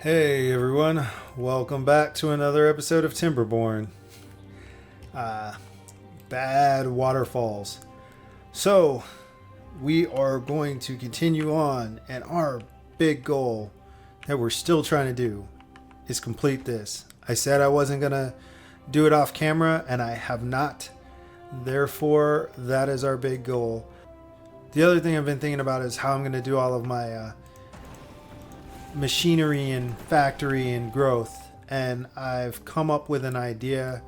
Hey everyone, welcome back to another episode of Timberborn. Badwaterfalls. So, we are going to continue on, and our big goal that we're still trying to do is complete this. I said I wasn't going to do it off camera, and I have not. Therefore, that is our big goal. The other thing I've been thinking about is how I'm going to do all of my machinery and factory and growth, and I've come up with an idea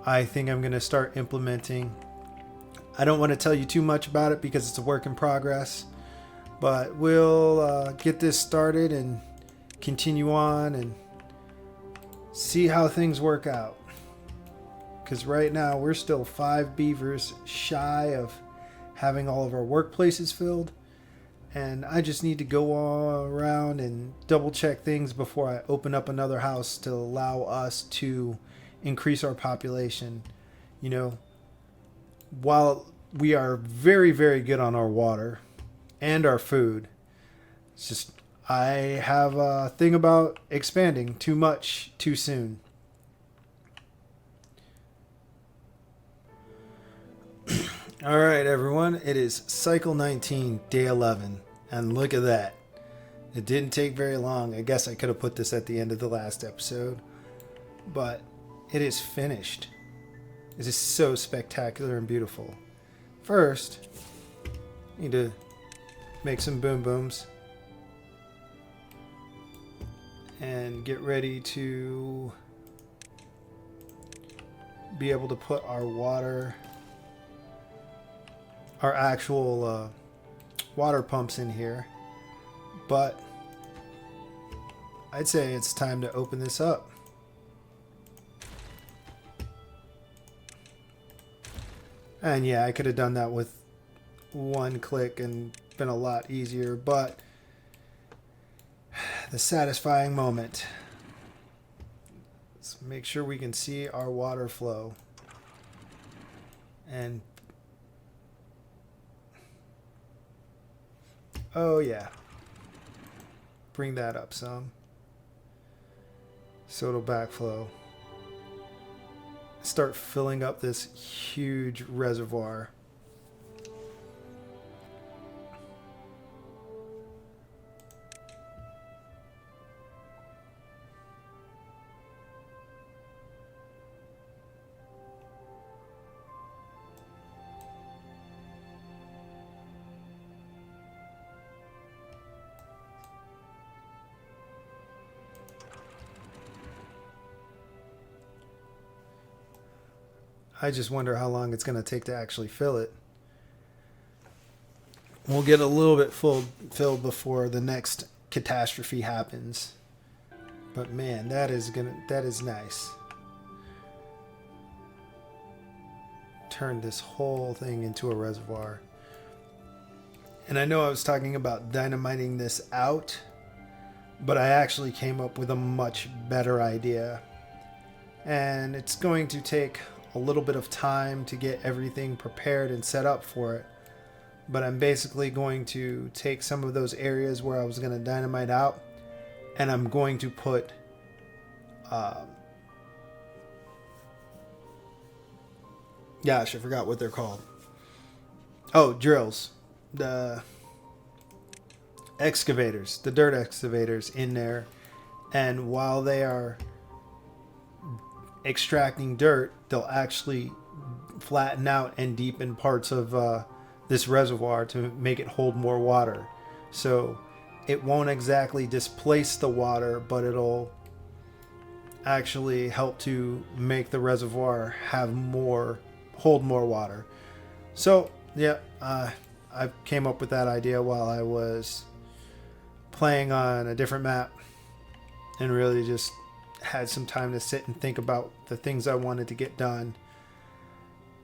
I think I'm going to start implementing. I don't want to tell you too much about it because it's a work in progress, but we'll get this started and continue on and see how things work out, because right now we're still 5 beavers shy of having all of our workplaces filled. And I just need to go all around and double check things before I open up another house to allow us to increase our population. You know, while we are very, very good on our water and our food, it's just I have a thing about expanding too much too soon. All right, everyone. It is cycle 19, day 11. And look at that. It didn't take very long. I guess I could have put this at the end of the last episode. But it is finished. This is so spectacular and beautiful. First, need to make some boom booms. And get ready to be able to put our water, our actual water pumps in here. But I'd say it's time to open this up. And yeah, I could have done that with one click and been a lot easier, but the satisfying moment. Let's make sure we can see our water flow. And oh yeah, bring that up some so it'll backflow. Start filling up this huge reservoir. I just wonder how long it's going to take to actually fill it. We'll get a little bit filled before the next catastrophe happens. But man, that is nice. Turn this whole thing into a reservoir. And I know I was talking about dynamiting this out, but I actually came up with a much better idea. And it's going to take a little bit of time to get everything prepared and set up for it, but I'm basically going to take some of those areas where I was going to dynamite out, and I'm going to put gosh, I forgot what they're called. Oh, drills. The excavators, the dirt excavators in there, and while they are extracting dirt, they'll actually flatten out and deepen parts of this reservoir to make it hold more water. So it won't exactly displace the water, but it'll actually help to make the reservoir hold more water. So yeah, I came up with that idea while I was playing on a different map, and really just had some time to sit and think about the things I wanted to get done.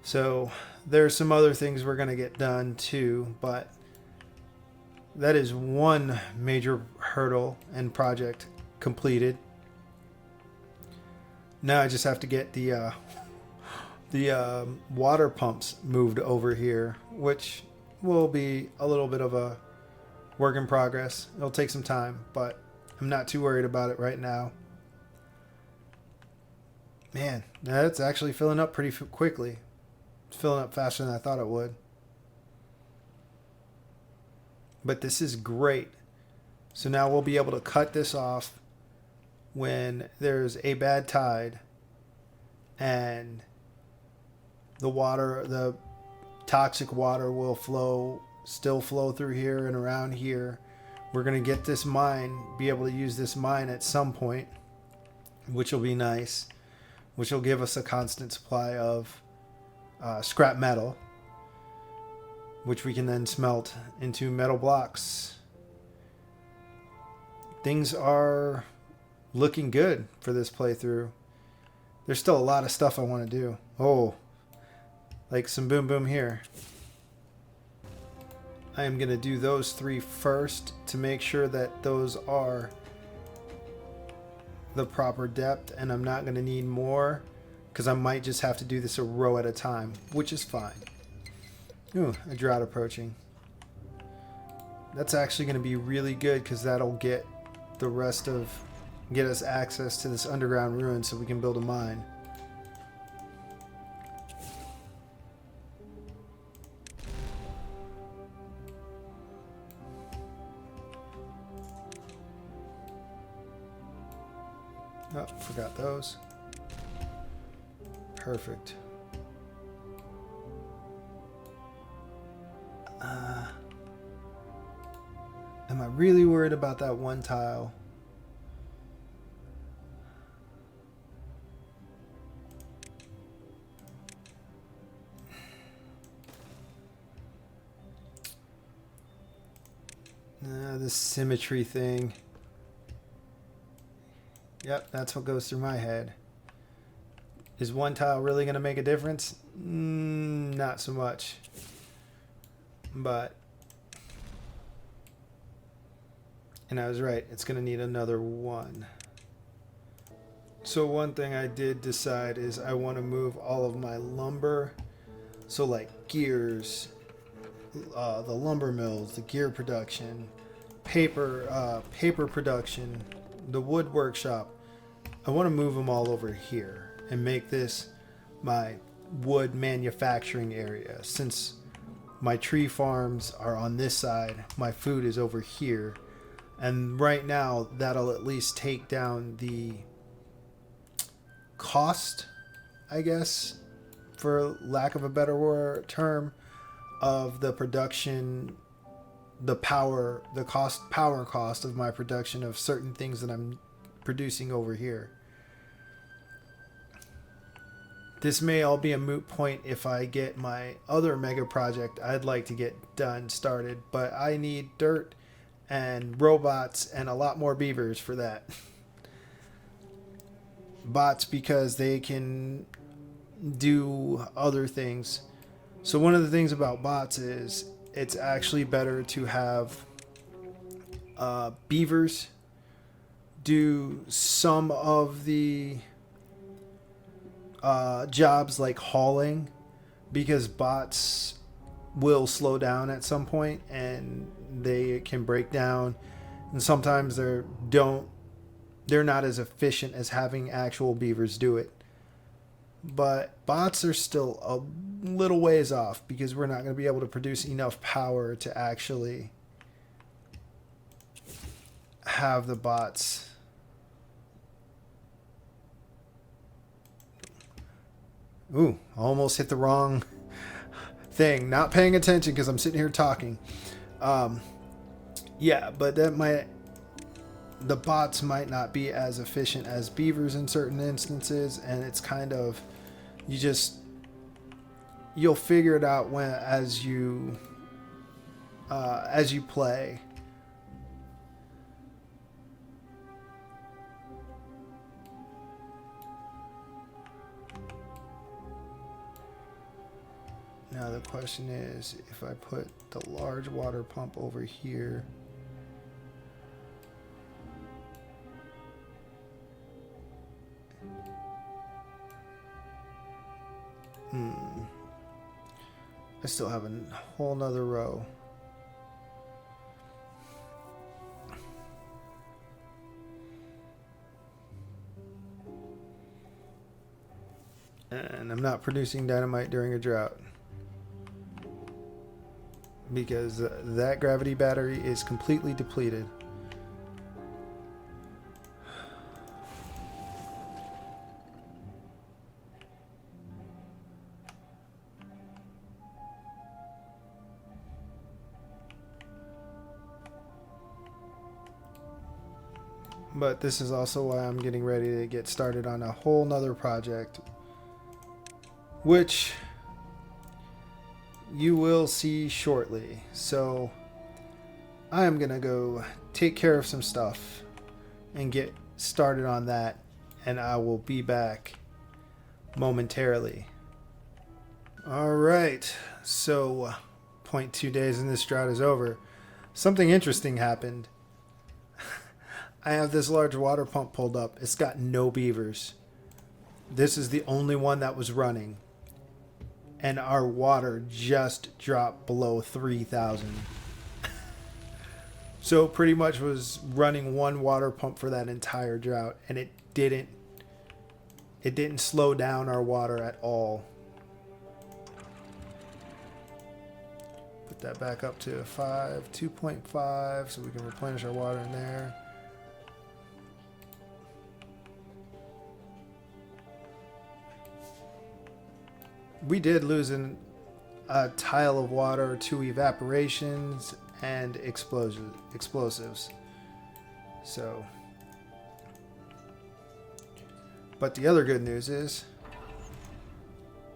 So there's some other things we're going to get done too, but that is one major hurdle and project completed. Now I just have to get the water pumps moved over here, which will be a little bit of a work in progress. It'll take some time, but I'm not too worried about it right now. Man, that's actually filling up pretty quickly. It's filling up faster than I thought it would. But this is great. So now we'll be able to cut this off when there's a bad tide and the toxic water will still flow through here and around here. We're going to get this mine, be able to use this mine at some point, which will be nice, which will give us a constant supply of scrap metal, which we can then smelt into metal blocks. Things are looking good for this playthrough. There's still a lot of stuff I want to do. Oh, like some boom boom here. I am going to do those 3 first to make sure that those are the proper depth, and I'm not going to need more because I might just have to do this a row at a time, which is fine. Ooh, a drought approaching. That's actually going to be really good because that'll get us access to this underground ruin so we can build a mine. Oh, forgot those. Perfect. Am I really worried about that one tile? This symmetry thing. Yep, that's what goes through my head. Is one tile really going to make a difference? Not so much. But, and I was right, it's going to need another one. So one thing I did decide is I want to move all of my lumber. So like gears, the lumber mills, the gear production, paper production, the wood workshop. I want to move them all over here and make this my wood manufacturing area. Since my tree farms are on this side, my food is over here. And right now, that'll at least take down the cost, I guess, for lack of a better term, of the production, the power cost of my production of certain things that I'm producing over here. This may all be a moot point if I get my other mega project I'd like to get started, but I need dirt and robots and a lot more beavers for that. Bots, because they can do other things. So one of the things about bots is it's actually better to have beavers do some of the jobs like hauling, because bots will slow down at some point and they can break down, and sometimes they're not as efficient as having actual beavers do it. But bots are still a little ways off because we're not going to be able to produce enough power to actually have the bots. Ooh, almost hit the wrong thing. Not paying attention because I'm sitting here talking. Yeah, but the bots might not be as efficient as beavers in certain instances, and it's kind of, you'll figure it out as you play. Now the question is, if I put the large water pump over here, I still have a whole nother row. not producing dynamite during a drought. Because that gravity battery is completely depleted. But this is also why I'm getting ready to get started on a whole nother project, which you will see shortly. So I am gonna go take care of some stuff and get started on that, and I will be back momentarily. All right, so 0.2 days in this drought is over. Something interesting happened. I have this large water pump pulled up. It's got no beavers. This is the only one that was running. And our water just dropped below 3,000. So pretty much was running one water pump for that entire drought. And it didn't slow down our water at all. Put that back up to 2.5, so we can replenish our water in there. We did lose a tile of water to evaporations and explosives. So, but the other good news is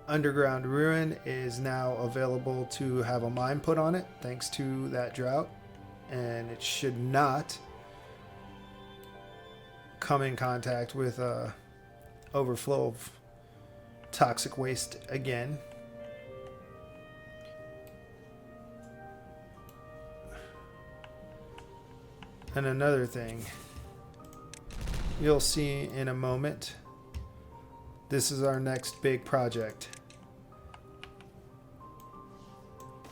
underground ruin is now available to have a mine put on it thanks to that drought, and it should not come in contact with overflow of toxic waste again. And another thing you'll see in a moment, this is our next big project.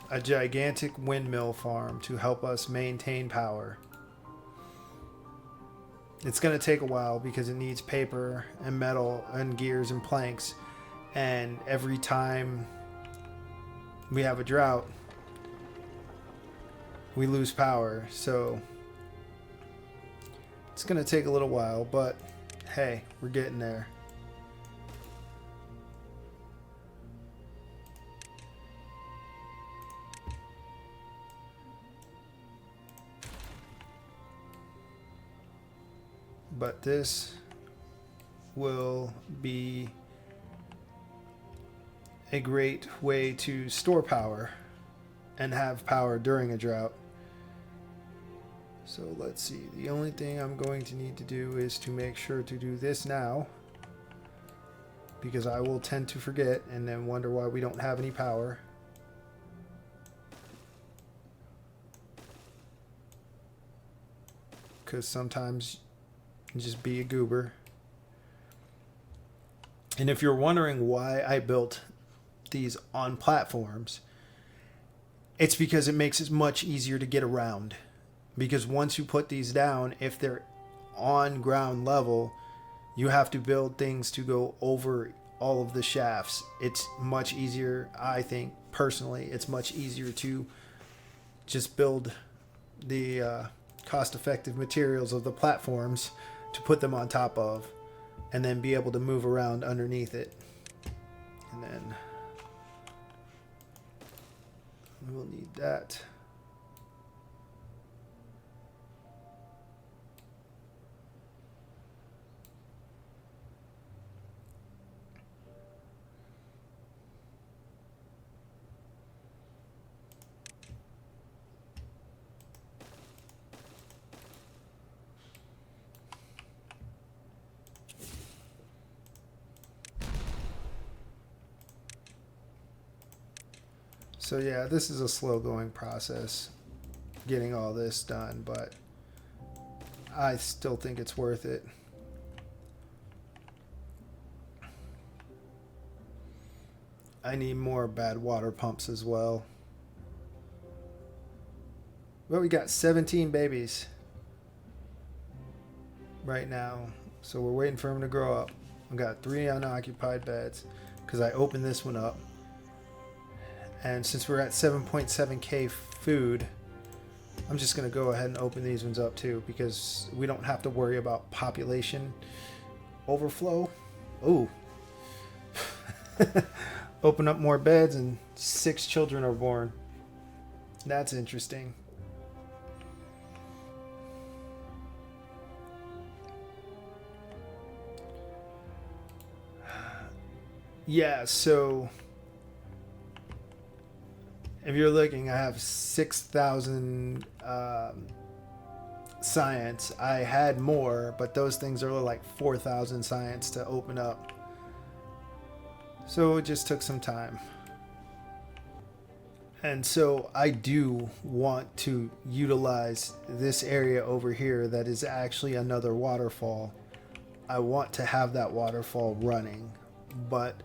A gigantic windmill farm to help us maintain power. It's going to take a while because it needs paper and metal and gears and planks. And every time we have a drought, we lose power. So it's going to take a little while, but hey, we're getting there. But this will be a great way to store power and have power during a drought. So let's see. The only thing I'm going to need to do is to make sure to do this now, because I will tend to forget and then wonder why we don't have any power. Because sometimes you just be a goober. And if you're wondering why I built these on platforms, it's because it makes it much easier to get around. Because once you put these down, if they're on ground level, you have to build things to go over all of the shafts. It's much easier, I think personally, it's much easier to just build the cost-effective materials of the platforms to put them on top of, and then be able to move around underneath it. And then we will need that. So yeah, this is a slow going process getting all this done, but I still think it's worth it. I need more bad water pumps as well. But we got 17 babies right now, so we're waiting for them to grow up. We got 3 unoccupied beds. because I opened this one up. And since we're at 7.7k food, I'm just going to go ahead and open these ones up too, because we don't have to worry about population overflow. Ooh. Open up more beds and 6 children are born. That's interesting. Yeah, so if you're looking, I have 6,000 science. I had more, but those things are like 4,000 science to open up. So it just took some time. And so I do want to utilize this area over here that is actually another waterfall. I want to have that waterfall running, but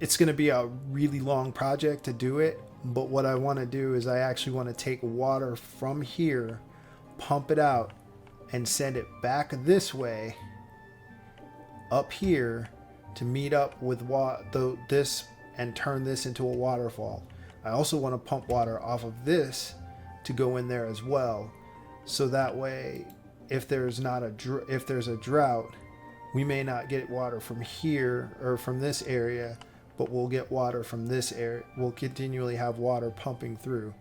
it's going to be a really long project to do it. But what I want to do is I actually want to take water from here, pump it out, and send it back this way up here to meet up with this and turn this into a waterfall. I also want to pump water off of this to go in there as well, so that way if there's a drought, we may not get water from here or from this area, but we'll get water from this area. We'll continually have water pumping through.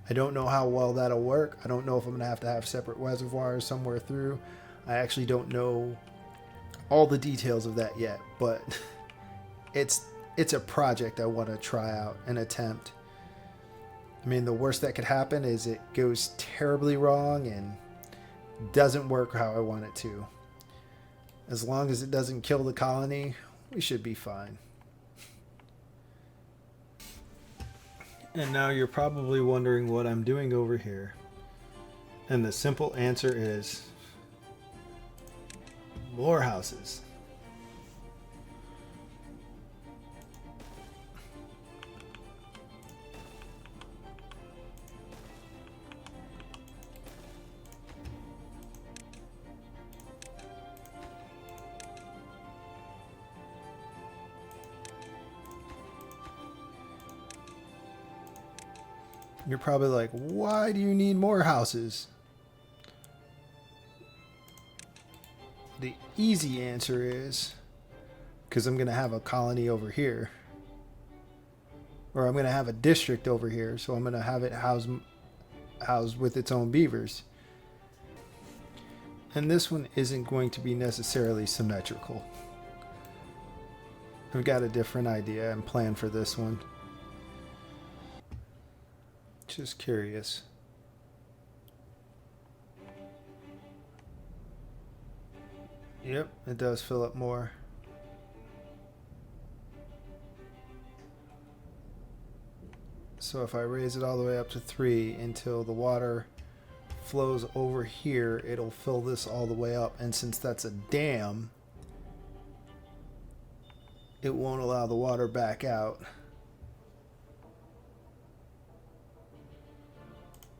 I don't know how well that'll work. I don't know if I'm going to have separate reservoirs somewhere through. I actually don't know all the details of that yet, but it's a project I want to try out and attempt. I mean, the worst that could happen is it goes terribly wrong and doesn't work how I want it to. As long as it doesn't kill the colony, we should be fine. And now you're probably wondering what I'm doing over here. And the simple answer is more houses. You're probably like, why do you need more houses? The easy answer is because I'm going to have a colony over here. Or I'm going to have a district over here. So I'm going to have it housed with its own beavers. And this one isn't going to be necessarily symmetrical. I've got a different idea and plan for this one. Just curious. Yep, it does fill up more. So if I raise it all the way up to 3 until the water flows over here, it'll fill this all the way up. And since that's a dam, it won't allow the water back out.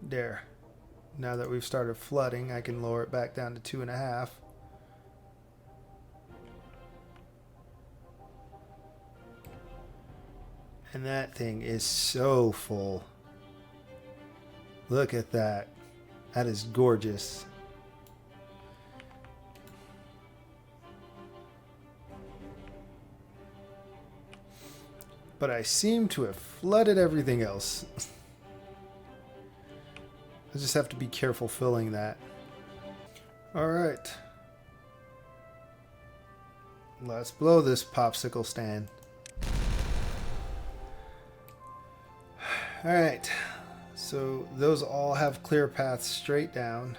There. Now that we've started flooding, I can lower it back down to 2.5. And that thing is so full. Look at that. That is gorgeous. But I seem to have flooded everything else. I just have to be careful filling that. Alright. Let's blow this popsicle stand. Alright. So those all have clear paths straight down.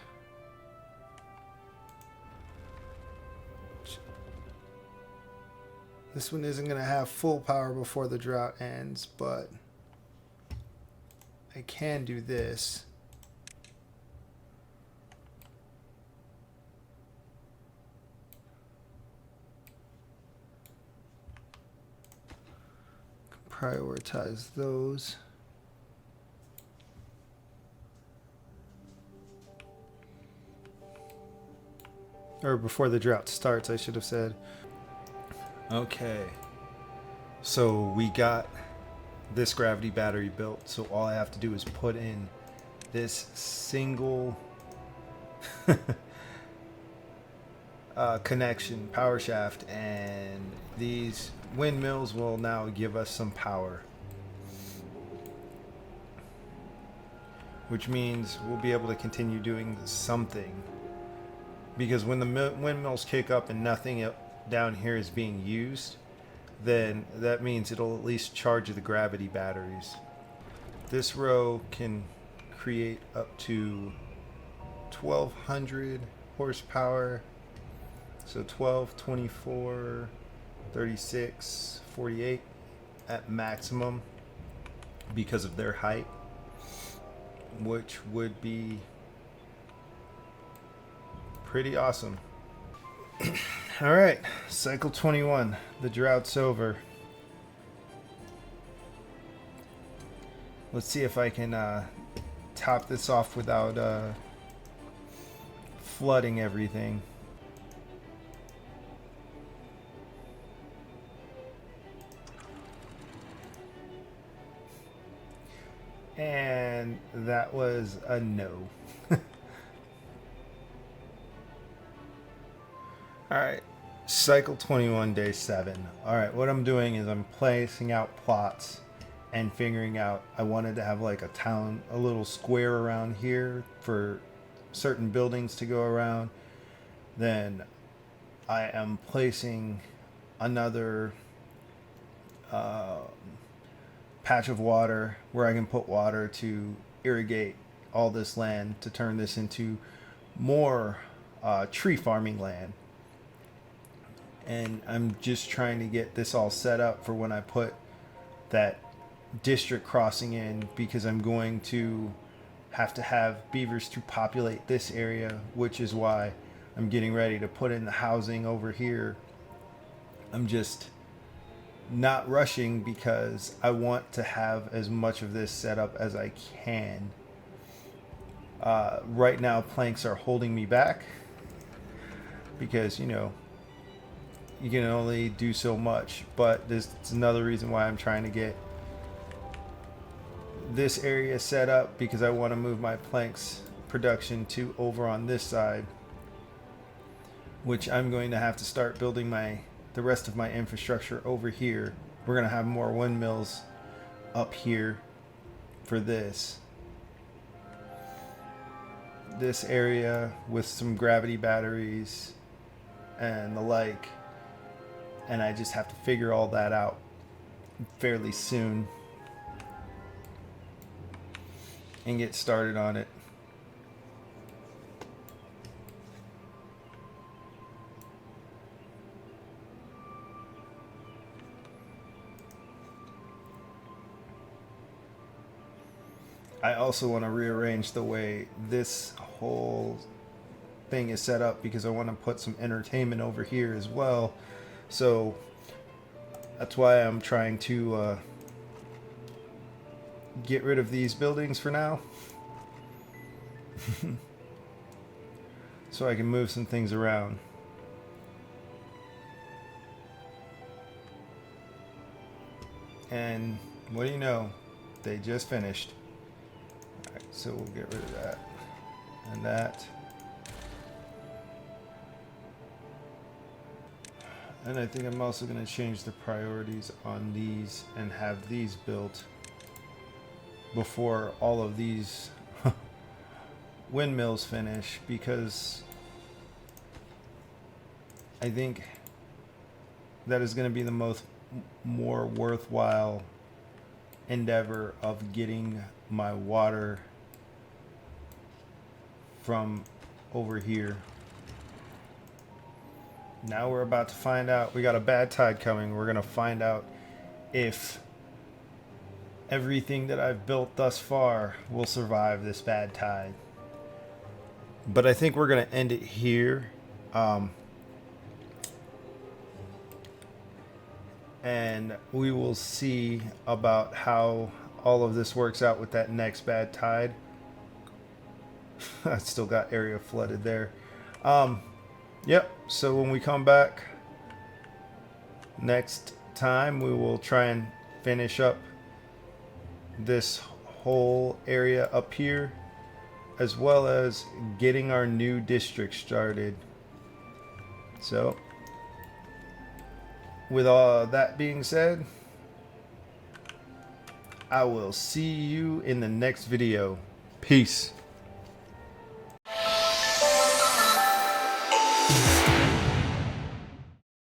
This one isn't going to have full power before the drought ends, but I can do this. Prioritize those. Or before the drought starts, I should have said. Okay. So we got this gravity battery built, so all I have to do is put in this single connection, power shaft, and these windmills will now give us some power, which means we'll be able to continue doing something, because when the windmills kick up and nothing down here is being used, then that means it'll at least charge the gravity batteries. This row can create up to 1200 horsepower. So 12, 24, 36, 48 at maximum because of their height, which would be pretty awesome. All right, cycle 21, the drought's over. Let's see if I can top this off without flooding everything. And that was a no. Alright, cycle 21, day 7. Alright, what I'm doing is I'm placing out plots and figuring out, I wanted to have like a town, a little square around here for certain buildings to go around. Then I am placing another patch of water where I can put water to irrigate all this land to turn this into more tree farming land. And I'm just trying to get this all set up for when I put that district crossing in, because I'm going to have beavers to populate this area, which is why I'm getting ready to put in the housing over here. I'm just not rushing because I want to have as much of this set up as I can. Right now planks are holding me back because, you know, you can only do so much, but this is another reason why I'm trying to get this area set up, because I want to move my planks production to over on this side, which I'm going to have to start building the rest of my infrastructure over here. We're going to have more windmills up here for this area with some gravity batteries and the like. And I just have to figure all that out fairly soon and get started on it. I also want to rearrange the way this whole thing is set up, because I want to put some entertainment over here as well. So that's why I'm trying to get rid of these buildings for now. So I can move some things around. And what do you know? They just finished. Alright, so we'll get rid of that. And that. And I think I'm also going to change the priorities on these and have these built before all of these windmills finish, because I think that is going to be the more worthwhile endeavor of getting my water from over here. Now we're about to find out. We got a bad tide coming. We're going to find out if everything that I've built thus far will survive this bad tide. But I think we're going to end it here. And we will see about how all of this works out with that next bad tide. I still got area flooded there. Yep, so when we come back next time, we will try and finish up this whole area up here, as well as getting our new district started. So, with all that being said, I will see you in the next video. Peace.